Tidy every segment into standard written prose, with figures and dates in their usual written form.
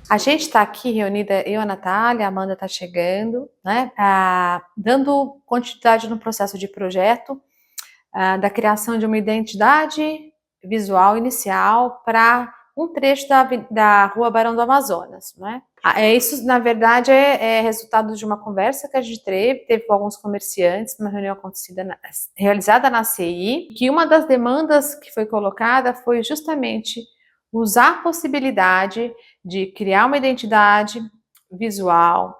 A gente está aqui reunida, eu, a Natália, a Amanda está chegando, né, dando continuidade no processo de projeto da criação de uma identidade visual inicial para um trecho da Rua Barão do Amazonas, né? Isso, na verdade, é resultado de uma conversa que a gente teve com alguns comerciantes, uma reunião realizada na CI, que uma das demandas que foi colocada foi justamente usar a possibilidade de criar uma identidade visual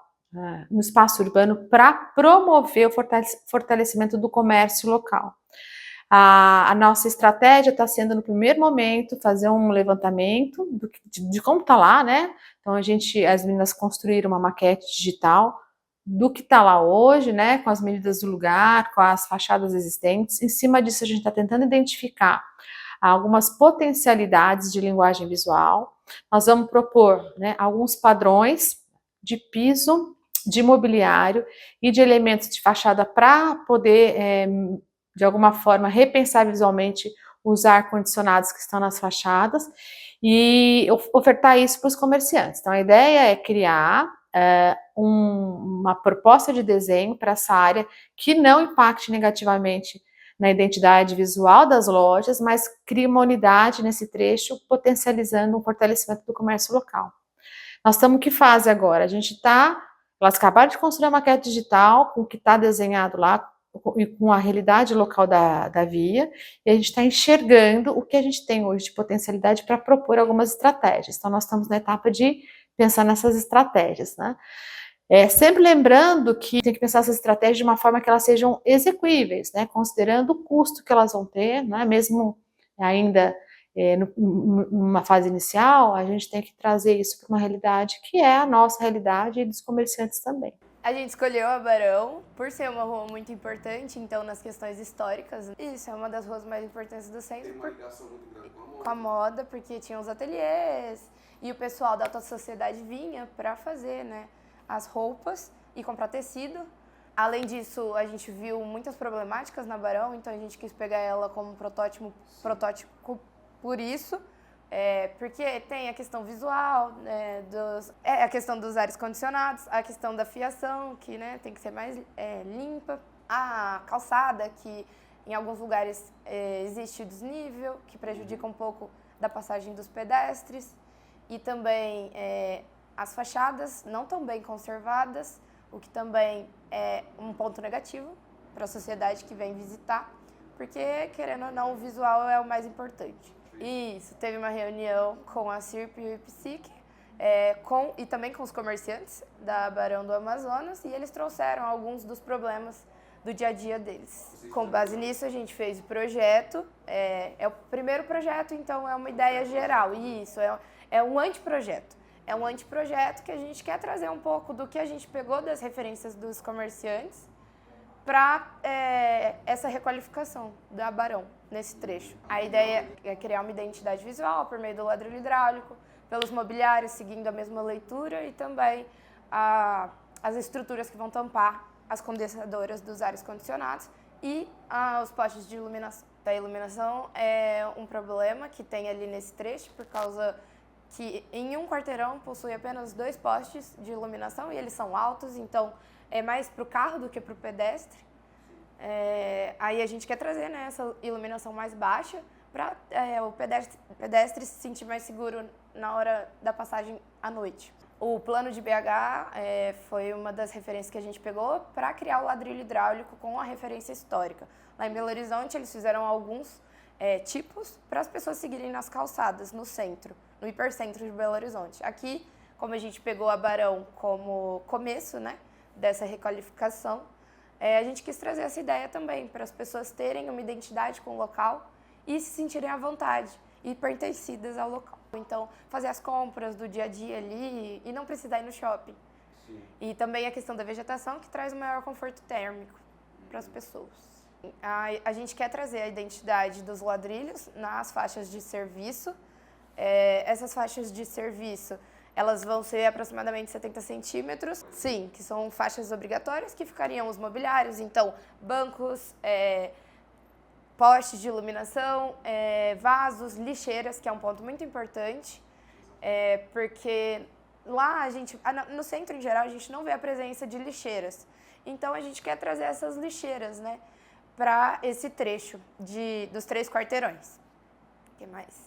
no espaço urbano para promover o fortalecimento do comércio local. A nossa estratégia está sendo, no primeiro momento, fazer um levantamento de como está lá, né? Então, as meninas construíram uma maquete digital do que está lá hoje, né? Com as medidas do lugar, com as fachadas existentes. Em cima disso, a gente está tentando identificar algumas potencialidades de linguagem visual. Nós vamos propor, né, alguns padrões de piso, de mobiliário e de elementos de fachada para poder de alguma forma, repensar visualmente os ar-condicionados que estão nas fachadas e ofertar isso para os comerciantes. Então, a ideia é criar uma proposta de desenho para essa área que não impacte negativamente na identidade visual das lojas, mas crie uma unidade nesse trecho, potencializando um fortalecimento do comércio local. Nós estamos em que fase agora? Elas acabaram de construir a maquete digital com o que está desenhado lá, e com a realidade local da via, e a gente está enxergando o que a gente tem hoje de potencialidade para propor algumas estratégias. Então, nós estamos na etapa de pensar nessas estratégias, né? Sempre lembrando que tem que pensar essas estratégias de uma forma que elas sejam execuíveis, né? Considerando o custo que elas vão ter, né? Mesmo ainda numa fase inicial, a gente tem que trazer isso para uma realidade que é a nossa realidade e dos comerciantes também. A gente escolheu a Barão por ser uma rua muito importante, então, nas questões históricas. Isso, é uma das ruas mais importantes do centro. Tem uma ligação muito grande com a moda, porque tinha os ateliês e o pessoal da alta sociedade vinha para fazer, né, as roupas e comprar tecido. Além disso, a gente viu muitas problemáticas na Barão, então a gente quis pegar ela como protótipo por isso. Porque tem a questão visual, né, a questão dos ares condicionados, a questão da fiação, que, né, tem que ser mais limpa, a calçada, que em alguns lugares existe desnível, que prejudica um pouco da passagem dos pedestres, e também as fachadas não tão bem conservadas, o que também é um ponto negativo para a sociedade que vem visitar, porque, querendo ou não, o visual é o mais importante. Isso, teve uma reunião com a CIRP e o IPSIC, e também com os comerciantes da Barão do Amazonas, e eles trouxeram alguns dos problemas do dia a dia deles. Com base nisso, a gente fez o projeto, é o primeiro projeto, então é uma ideia geral, e isso é um anteprojeto. É um anteprojeto que a gente quer trazer um pouco do que a gente pegou das referências dos comerciantes para essa requalificação da Barão nesse trecho. A ideia é criar uma identidade visual por meio do ladrilho hidráulico, pelos mobiliários seguindo a mesma leitura e também as estruturas que vão tampar as condensadoras dos ares condicionados e os postes de iluminação. A iluminação é um problema que tem ali nesse trecho por causa que em um quarteirão possui apenas 2 postes de iluminação e eles são altos, então é mais para o carro do que para o pedestre. Aí a gente quer trazer, né, essa iluminação mais baixa para o pedestre se sentir mais seguro na hora da passagem à noite. O plano de BH foi uma das referências que a gente pegou para criar o ladrilho hidráulico com a referência histórica. Lá em Belo Horizonte eles fizeram alguns tipos para as pessoas seguirem nas calçadas, no centro, no hipercentro de Belo Horizonte. Aqui, como a gente pegou a Barão como começo, né, dessa requalificação, a gente quis trazer essa ideia também, para as pessoas terem uma identidade com o local e se sentirem à vontade e pertencidas ao local. Então, fazer as compras do dia a dia ali e não precisar ir no shopping. Sim. E também a questão da vegetação, que traz um maior conforto térmico para as pessoas. A gente quer trazer a identidade dos ladrilhos nas faixas de serviço. Essas faixas de serviço, elas vão ser aproximadamente 70 centímetros, sim, que são faixas obrigatórias que ficariam os mobiliários, então bancos, postes de iluminação, vasos, lixeiras, que é um ponto muito importante, porque lá, no centro em geral, a gente não vê a presença de lixeiras. Então a gente quer trazer essas lixeiras, né, para esse trecho dos 3 quarteirões. O que mais?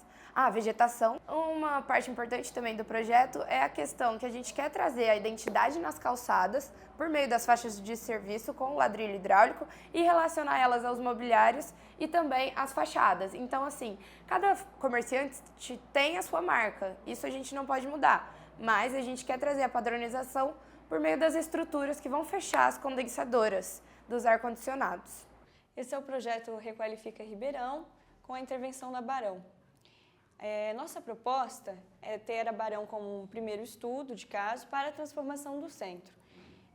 Vegetação. Uma parte importante também do projeto é a questão que a gente quer trazer a identidade nas calçadas por meio das faixas de serviço com o ladrilho hidráulico e relacionar elas aos mobiliários e também às fachadas. Então, assim, cada comerciante tem a sua marca, isso a gente não pode mudar, mas a gente quer trazer a padronização por meio das estruturas que vão fechar as condensadoras dos ar-condicionados. Esse é o projeto Requalifica Ribeirão, com a intervenção da Barão. Nossa proposta é ter a Barão como um primeiro estudo de caso para a transformação do centro.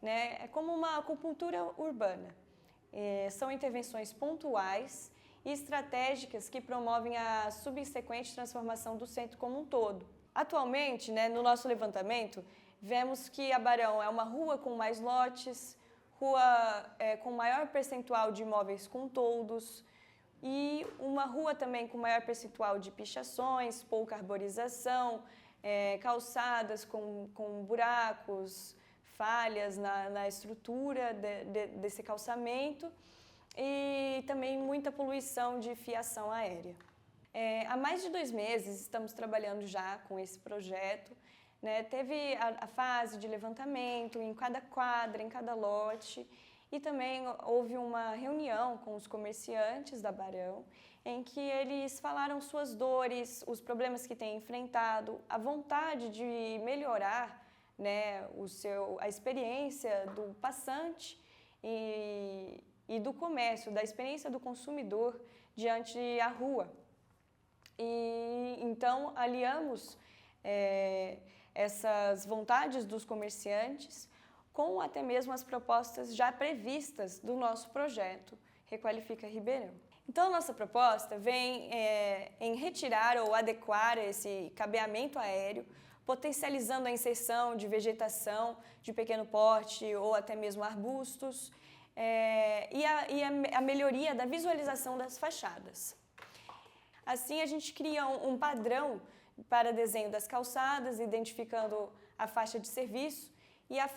É como uma acupuntura urbana. São intervenções pontuais e estratégicas que promovem a subsequente transformação do centro como um todo. Atualmente, no nosso levantamento, vemos que a Barão é uma rua com mais lotes, rua com maior percentual de imóveis com toldos, e uma rua também com maior percentual de pichações, pouca arborização, calçadas com buracos, falhas na estrutura desse calçamento e também muita poluição de fiação aérea. Há mais de 2 meses estamos trabalhando já com esse projeto. Teve a fase de levantamento em cada quadra, em cada lote, e também houve uma reunião com os comerciantes da Barão, em que eles falaram suas dores, os problemas que têm enfrentado, a vontade de melhorar a experiência do passante e do comércio, da experiência do consumidor diante da rua. E então aliamos essas vontades dos comerciantes com até mesmo as propostas já previstas do nosso projeto Requalifica Ribeirão. Então, nossa proposta vem em retirar ou adequar esse cabeamento aéreo, potencializando a inserção de vegetação de pequeno porte ou até mesmo arbustos, e a melhoria da visualização das fachadas. Assim, a gente cria um padrão para desenho das calçadas, identificando a faixa de serviço e a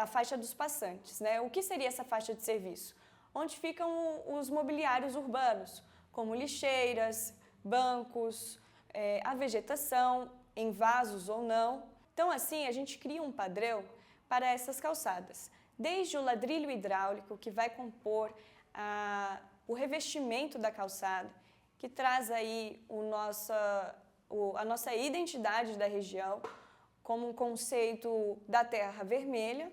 faixa dos passantes. O que seria essa faixa de serviço? Onde ficam os mobiliários urbanos, como lixeiras, bancos, a vegetação, em vasos ou não. Então, assim, a gente cria um padrão para essas calçadas, desde o ladrilho hidráulico, que vai compor o revestimento da calçada, que traz aí a nossa identidade da região, como um conceito da terra vermelha,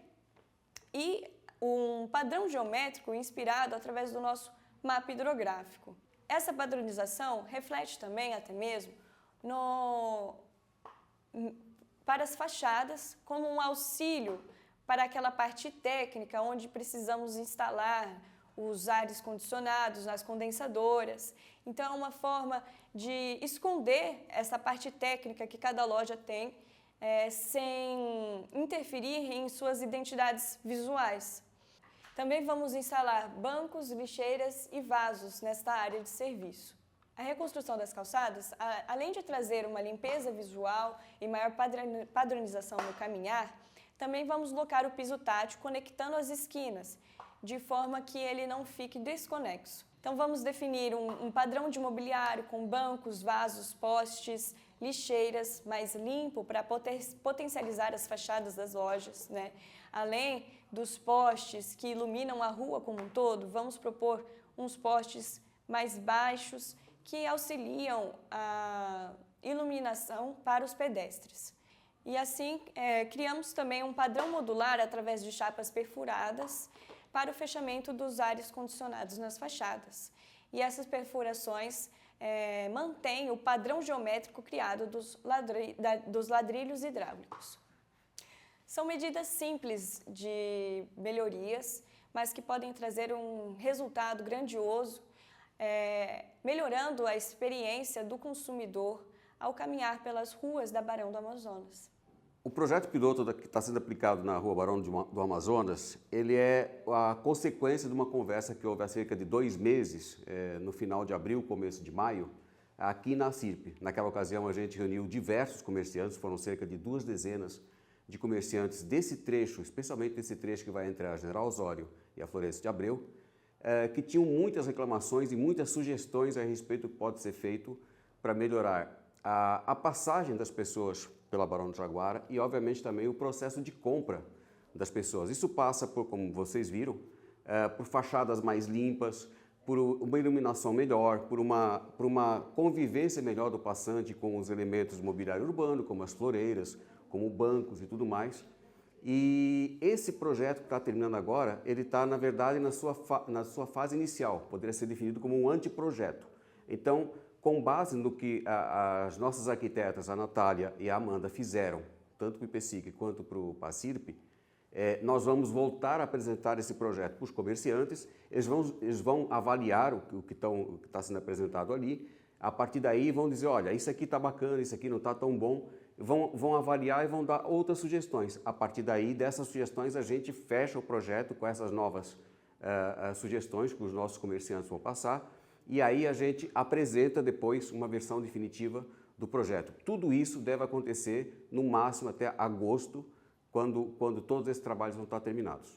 e um padrão geométrico inspirado através do nosso mapa hidrográfico. Essa padronização reflete também, até mesmo, para as fachadas, como um auxílio para aquela parte técnica onde precisamos instalar os ares condicionados nas condensadoras. Então, é uma forma de esconder essa parte técnica que cada loja tem, sem interferir em suas identidades visuais. Também vamos instalar bancos, lixeiras e vasos nesta área de serviço. A reconstrução das calçadas, além de trazer uma limpeza visual e maior padronização no caminhar, também vamos locar o piso tátil conectando as esquinas, de forma que ele não fique desconexo. Então vamos definir um padrão de mobiliário com bancos, vasos, postes, lixeiras mais limpo para potencializar as fachadas das lojas. Além dos postes que iluminam a rua como um todo, vamos propor uns postes mais baixos que auxiliam a iluminação para os pedestres. E assim, criamos também um padrão modular através de chapas perfuradas para o fechamento dos ares condicionados nas fachadas. E essas perfurações mantêm o padrão geométrico criado dos ladrilhos hidráulicos. São medidas simples de melhorias, mas que podem trazer um resultado grandioso, melhorando a experiência do consumidor ao caminhar pelas ruas da Barão do Amazonas. O projeto piloto que está sendo aplicado na Rua Barão do Amazonas, ele é a consequência de uma conversa que houve há cerca de 2 meses, no final de abril, começo de maio, aqui na CIRP. Naquela ocasião a gente reuniu diversos comerciantes, foram cerca de 2 dezenas de comerciantes desse trecho, especialmente desse trecho que vai entre a General Osório e a Florencio de Abreu, que tinham muitas reclamações e muitas sugestões a respeito do que pode ser feito para melhorar a passagem das pessoas pela Barão do Jaguara e, obviamente, também o processo de compra das pessoas. Isso passa por, como vocês viram, por fachadas mais limpas, por uma iluminação melhor, por uma convivência melhor do passante com os elementos do mobiliário urbano, como as floreiras, como bancos e tudo mais. E esse projeto que está terminando agora, ele está, na verdade, na sua fase inicial, poderia ser definido como um anteprojeto. Então, com base no que as nossas arquitetas, a Natália e a Amanda, fizeram, tanto para o IPSIC quanto para o PACIRP, nós vamos voltar a apresentar esse projeto para os comerciantes, eles vão avaliar o que está sendo apresentado ali, a partir daí vão dizer, olha, isso aqui está bacana, isso aqui não está tão bom, vão avaliar e vão dar outras sugestões. A partir daí, dessas sugestões, a gente fecha o projeto com essas novas sugestões que os nossos comerciantes vão passar, e aí a gente apresenta depois uma versão definitiva do projeto. Tudo isso deve acontecer no máximo até agosto, quando todos esses trabalhos vão estar terminados.